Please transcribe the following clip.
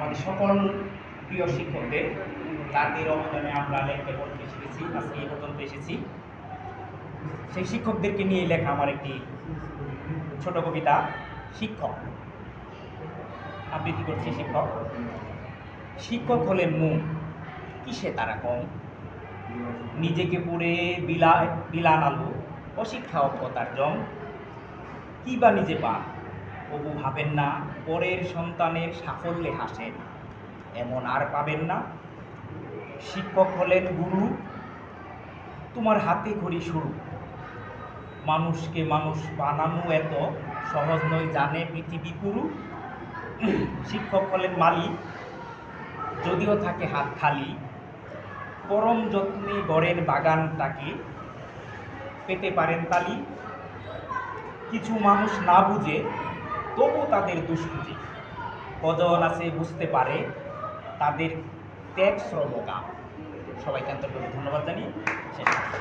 আমাদের সকল প্রিয় শিক্ষকদের, তাদের অবদানে আমরা লেখতে পড়তে শিখেছি, আজকে এই পর্যন্ত এসেছি। সেই শিক্ষকদেরকে নিয়ে লেখা আমার একটি ছোট কবিতা। শিক্ষক আবৃত্তি করছি। শিক্ষক শিক্ষক হলেন মুখ, কিসে তারা কম, নিজেকে পুড়ে বিলান আলু, অশিক্ষা অজ্ঞতার জম, কি বা নিজে পান, তবু ভাবেন না পরের সন্তানের সাফল্যে হাসেন, এমন আর পাবেন না। শিক্ষক হলেন গুরু, তোমার হাতে ঘড়ি শুরু, মানুষকে মানুষ বানানো এত সহজ নয় জানে পৃথিবী পুরু। শিক্ষক হলেন মালিক, যদিও থাকে হাত খালি, পরম যত্নে গড়ের বাগানটাকে পেতে পারেন তালি। কিছু মানুষ না বুঝে তবু তাদের দুষ্কৃতি, কজন আছে বুঝতে পারে তাদের ত্যাগ শ্রম কাম। সবাইকে আন্তরিক ধন্যবাদ জানিয়ে শেষ করছি।